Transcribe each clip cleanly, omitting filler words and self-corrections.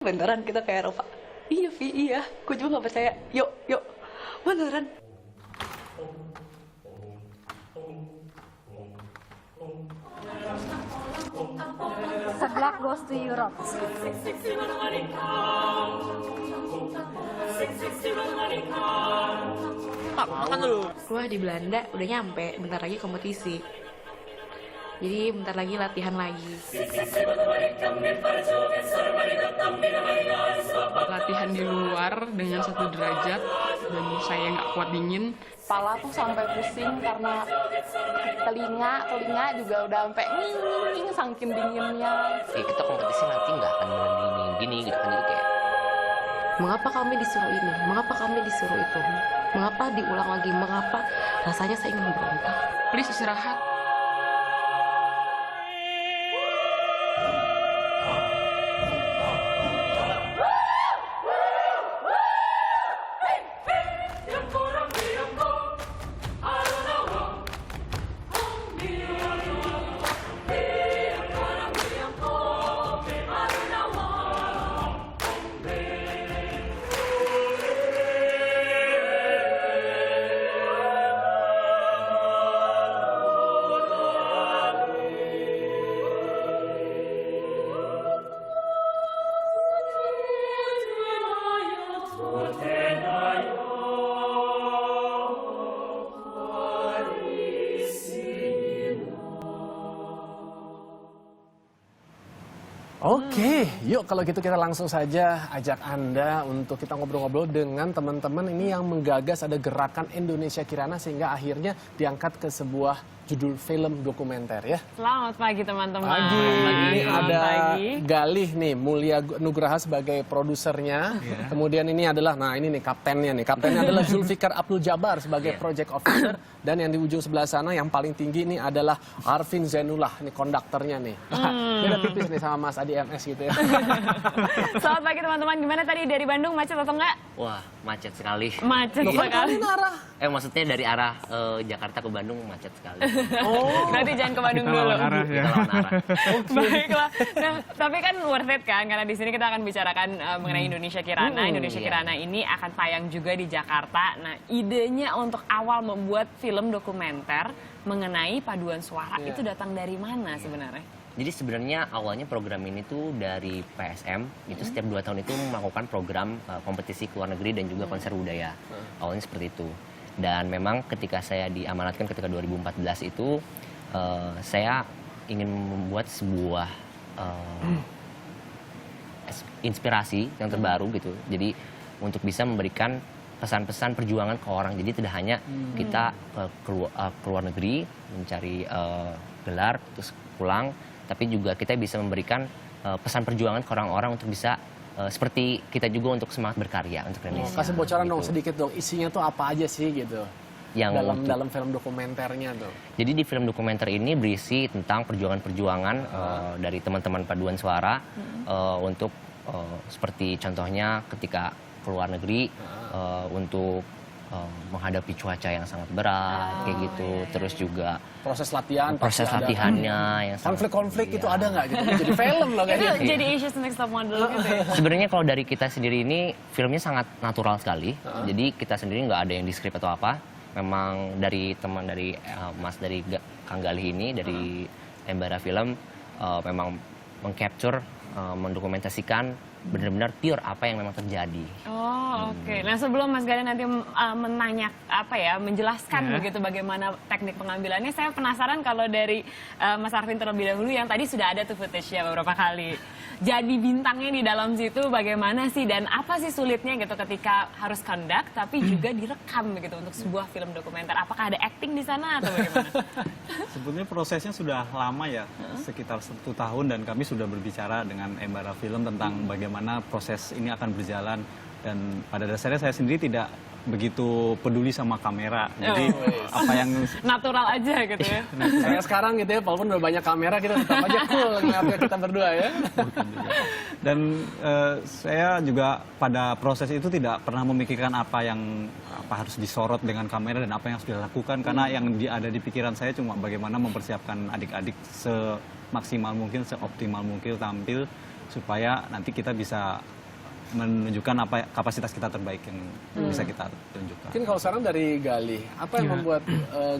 Beneran kita kayak Eropa. Iya, Vi, iya. Gue juga nggak percaya. Yuk, yuk. Beneran. Seblak goes to Europe. Makan dulu. Gue di Belanda udah nyampe, bentar lagi kompetisi. Jadi bentar lagi latihan lagi. Latihan di luar dengan 1 derajat dan saya nggak kuat dingin. Kepala tuh sampai pusing karena telinga juga udah sampai nging saking dinginnya. Kita kompetisi nanti nggak akan benar gini gitu kan, jadi kayak Mengapa kami disuruh ini? Mengapa kami disuruh itu? Mengapa diulang lagi? Mengapa rasanya saya ingin berontak? Please istirahat. Oke, yuk kalau gitu kita langsung saja ajak Anda untuk kita ngobrol-ngobrol dengan teman-teman ini yang menggagas ada gerakan Indonesia Kirana sehingga akhirnya diangkat ke sebuah judul film dokumenter ya. Selamat pagi teman-teman. Pagi. Ini Selamat ada pagi. Galih nih, Mulia Nugraha sebagai produsernya. Kemudian ini adalah, nah ini nih kaptennya nih. Kaptennya adalah Zulfikar Abdul Jabar sebagai project officer. Dan yang di ujung sebelah sana yang paling tinggi ini adalah Arvin Zainullah, ini konduktornya nih. Beda tipis nih sama Mas Adi MS gitu ya. Selamat pagi teman-teman. Gimana tadi dari Bandung macet atau enggak? wah macet sekali. Macet Loh, kan sekali. kalian arah. Maksudnya dari arah Jakarta ke Bandung macet sekali. Oh, Berarti jangan ke Bandung dulu. Kita lawan arah. Baiklah. Nah, tapi kan worth it kan karena di sini kita akan bicarakan mengenai Indonesia Kirana. Indonesia iya. Kirana ini akan tayang juga di Jakarta. Nah, idenya untuk awal membuat film dokumenter mengenai paduan suara itu datang dari mana sebenarnya? Jadi sebenarnya awalnya program ini tuh dari PSM, itu setiap 2 tahun itu melakukan program kompetisi ke luar negeri dan juga konser budaya. Awalnya seperti itu. Dan memang ketika saya diamanatkan ketika 2014 itu, saya ingin membuat sebuah inspirasi yang terbaru gitu. Jadi untuk bisa memberikan pesan-pesan perjuangan ke orang. Jadi tidak hanya kita ke luar negeri mencari gelar terus pulang, tapi juga kita bisa memberikan pesan perjuangan ke orang-orang untuk bisa seperti kita juga untuk semangat berkarya untuk Indonesia. kasih bocoran gitu. dong sedikit dong, isinya tuh apa aja sih gitu. Yang Dalam film dokumenternya tuh. Jadi di film dokumenter ini berisi tentang perjuangan-perjuangan dari teman-teman paduan suara untuk seperti contohnya ketika ke luar negeri untuk menghadapi cuaca yang sangat berat kayak gitu. Terus juga Proses latihan, proses pasti ada. latihannya yang sangat- Konflik-konflik itu Iya. ada nggak gitu? Jadi film loh Itu kayaknya. jadi issues next top model gitu ya? Sebenarnya kalau dari kita sendiri ini filmnya sangat natural sekali. Jadi kita sendiri nggak ada yang di skrip atau apa. Memang dari teman dari Mas dari Kang Galih ini dari Embara Film memang mengcapture, mendokumentasikan benar-benar pure apa yang memang terjadi. Oh, oke. Nah, sebelum Mas Galih nanti menjelaskan begitu bagaimana teknik pengambilannya, saya penasaran kalau dari Mas Arvin terlebih dahulu yang tadi sudah ada tuh footage-nya beberapa kali. Jadi bintangnya di dalam situ bagaimana sih dan apa sih sulitnya gitu ketika harus conduct tapi juga direkam begitu untuk sebuah film dokumenter. Apakah ada acting di sana atau bagaimana? Sebetulnya prosesnya sudah lama ya, sekitar 1 tahun dan kami sudah berbicara dengan Embara Film tentang bagaimana proses ini akan berjalan dan pada dasarnya saya sendiri tidak begitu peduli sama kamera. Jadi apa yang Natural aja gitu ya. Kayak sekarang gitu ya, walaupun udah banyak kamera kita tetap aja cool ngeliatnya kita berdua ya. dan saya juga pada proses itu tidak pernah memikirkan apa harus disorot dengan kamera dan apa yang harus dilakukan karena yang ada di pikiran saya cuma bagaimana mempersiapkan adik-adik semaksimal mungkin, seoptimal mungkin tampil supaya nanti kita bisa menunjukkan apa kapasitas kita terbaik yang bisa kita tunjukkan. Mungkin kalau sekarang dari Gali, apa yang Gimana? membuat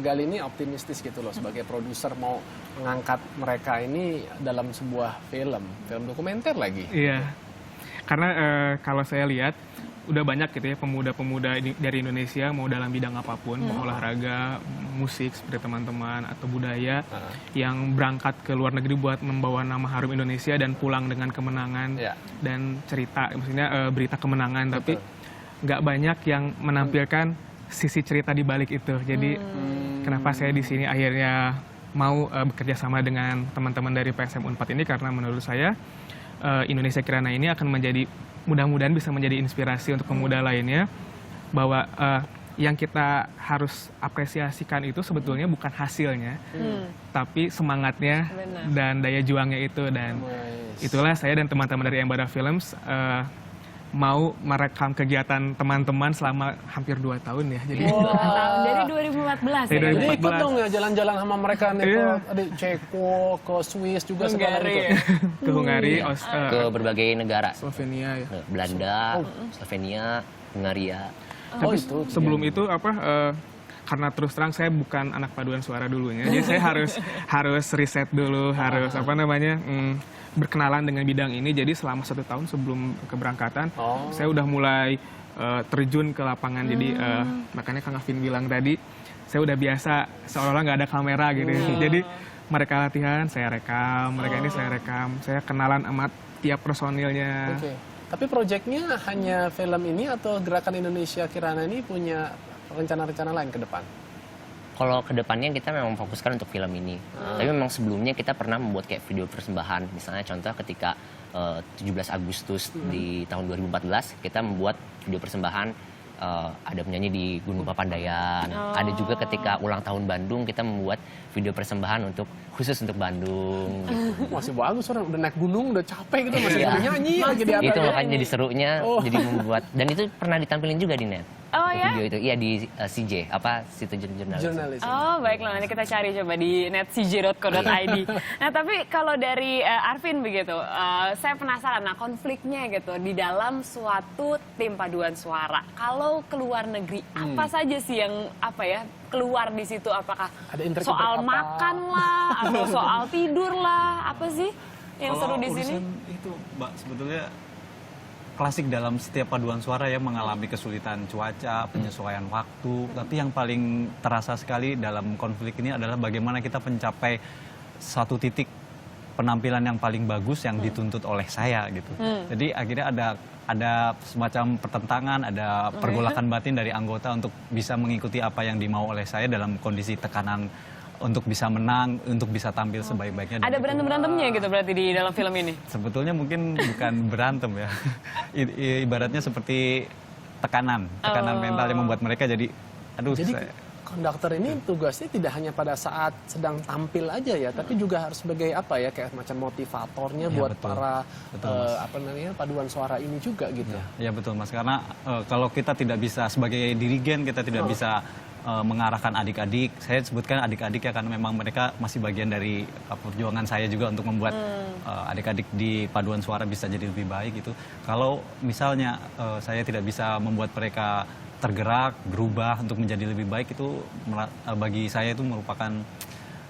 Gali ini optimistis gitu loh sebagai produser mau mengangkat mereka ini dalam sebuah film dokumenter lagi? Iya, karena kalau saya lihat udah banyak gitu ya pemuda-pemuda dari Indonesia mau dalam bidang apapun, mau olahraga, musik seperti teman-teman atau budaya yang berangkat ke luar negeri buat membawa nama harum Indonesia dan pulang dengan kemenangan Ya. dan cerita, maksudnya berita kemenangan, tapi nggak banyak yang menampilkan sisi cerita di balik itu. Jadi kenapa saya di sini akhirnya mau bekerja sama dengan teman-teman dari PSM Unpad ini, karena menurut saya Indonesia Kirana ini akan menjadi, mudah-mudahan bisa menjadi inspirasi untuk pemuda lainnya, bahwa yang kita harus apresiasikan itu sebetulnya bukan hasilnya, tapi semangatnya dan daya juangnya itu. Dan itulah saya dan teman-teman dari Embara Films mau merekam kegiatan teman-teman selama hampir 2 tahun ya. Jadi Dari 2014 Dari ya? 2014. Jadi ikut dong ya jalan-jalan sama mereka nih ke Ceko, ke Swiss juga segala Hungary. gitu. ke Hungary, Ke berbagai negara, Slovenia ya. Belanda, Slovenia, Hungaria. Oh itu. Sebelum itu karena terus terang saya bukan anak paduan suara dulunya, jadi saya harus riset dulu, harus berkenalan dengan bidang ini. Jadi selama 1 tahun sebelum keberangkatan, saya udah mulai terjun ke lapangan. Jadi makanya Kang Afin bilang tadi, saya udah biasa seolah-olah nggak ada kamera gitu. Jadi mereka latihan, saya rekam, mereka ini saya rekam, saya kenalan sama tiap personilnya. Oke. Tapi proyeknya hanya film ini atau Gerakan Indonesia Kirana ini punya rencana-rencana lain ke depan? Kalau kedepannya kita memang fokuskan untuk film ini. Tapi memang sebelumnya kita pernah membuat kayak video persembahan. Misalnya contoh ketika 17 Agustus di tahun 2014 kita membuat video persembahan, ada penyanyi di Gunung Papandayan. Ada juga ketika ulang tahun Bandung kita membuat video persembahan khusus untuk Bandung. Gitu. Masih bagus, orang udah naik gunung, udah capek gitu, masih Iya. nyanyi lagi di atas. Itu makanya jadi serunya, jadi membuat, dan itu pernah ditampilin juga di net. Oh ya? Video itu, iya di CJ, Citizen Journalism. Jurnalis. Oh baiklah, nanti kita cari coba di netcj.co.id. Nah tapi kalau dari Arvin begitu, saya penasaran, nah konfliknya gitu di dalam suatu tim paduan suara. Kalau ke luar negeri, apa saja sih yang keluar di situ? Apakah Ada intrik soal apa? makan lah, atau soal tidur lah, apa sih yang seru di sini? Urusan itu, Mbak, sebetulnya klasik dalam setiap paduan suara ya, mengalami kesulitan cuaca, penyesuaian waktu. Tapi yang paling terasa sekali dalam konflik ini adalah bagaimana kita mencapai satu titik penampilan yang paling bagus yang dituntut oleh saya gitu. Jadi akhirnya ada semacam pertentangan, ada pergolakan batin dari anggota untuk bisa mengikuti apa yang dimau oleh saya dalam kondisi tekanan untuk bisa menang, untuk bisa tampil sebaik-baiknya. Ada berantem-berantemnya gitu berarti di dalam film ini? Sebetulnya mungkin bukan berantem ya. Ibaratnya seperti tekanan mental yang membuat mereka jadi, Jadi konduktor ini tugasnya tidak hanya pada saat sedang tampil aja ya, tapi juga harus sebagai kayak macam motivatornya Ya, buat betul. para Mas. paduan suara ini juga gitu. Ya betul Mas, karena kalau kita tidak bisa sebagai dirigen, kita tidak bisa mengarahkan adik-adik. Saya sebutkan adik-adik ya, karena memang mereka masih bagian dari perjuangan saya juga untuk membuat adik-adik di paduan suara bisa jadi lebih baik gitu. Kalau misalnya saya tidak bisa membuat mereka tergerak, berubah untuk menjadi lebih baik, itu bagi saya itu merupakan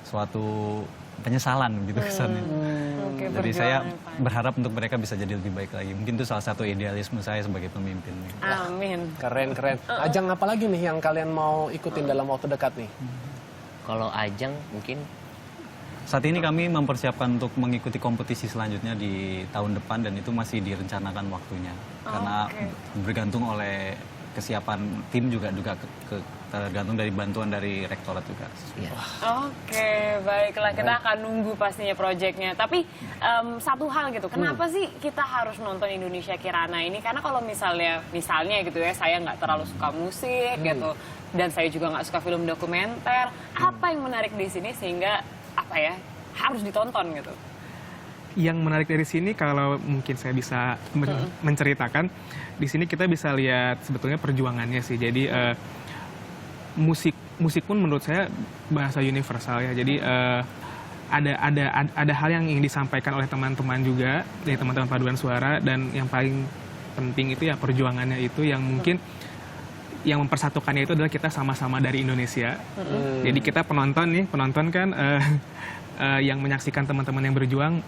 suatu penyesalan gitu kesannya. Jadi saya berharap untuk mereka bisa jadi lebih baik lagi. Mungkin itu salah satu idealisme saya sebagai pemimpin. Amin. Keren. Ajang apa lagi nih yang kalian mau ikutin dalam waktu dekat nih? Kalau ajang mungkin Saat ini kami mempersiapkan untuk mengikuti kompetisi selanjutnya di tahun depan, dan itu masih direncanakan waktunya. Karena bergantung oleh kesiapan tim juga tergantung dari bantuan dari rektorat juga. ya. Oke, baiklah, kita akan nunggu pastinya proyeknya. Tapi satu hal gitu, kenapa sih kita harus nonton Indonesia Kirana ini? Karena kalau misalnya gitu ya, saya nggak terlalu suka musik gitu, dan saya juga nggak suka film dokumenter. Apa yang menarik di sini sehingga harus ditonton gitu? Yang menarik dari sini, kalau mungkin saya bisa menceritakan, di sini kita bisa lihat sebetulnya perjuangannya sih. Jadi musik pun menurut saya bahasa universal ya. Jadi ada hal yang ingin disampaikan oleh teman-teman juga dari teman-teman paduan suara, dan yang paling penting itu ya perjuangannya itu yang mungkin yang mempersatukannya itu adalah kita sama-sama dari Indonesia. Jadi kita penonton kan yang menyaksikan teman-teman yang berjuang,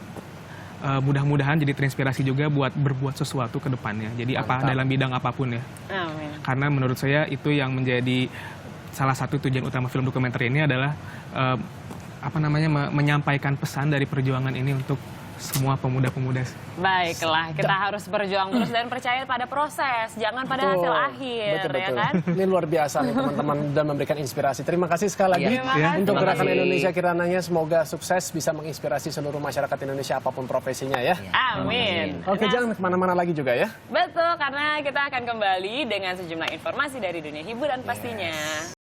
mudah-mudahan jadi terinspirasi juga buat berbuat sesuatu ke depannya. Jadi dalam bidang apapun ya. Amin. Karena menurut saya itu yang menjadi salah satu tujuan utama film dokumenter ini adalah menyampaikan pesan dari perjuangan ini untuk semua pemuda-pemuda. Baiklah, kita harus berjuang terus dan percaya pada proses, jangan pada hasil akhir, betul. ya kan? Ini luar biasa nih teman-teman, dan memberikan inspirasi. Terima kasih sekali lagi untuk Gerakan Indonesia Kirananya. Semoga sukses, bisa menginspirasi seluruh masyarakat Indonesia apapun profesinya ya. Amin. Oke, jangan kemana-mana lagi juga ya. Betul, karena kita akan kembali dengan sejumlah informasi dari dunia hiburan pastinya.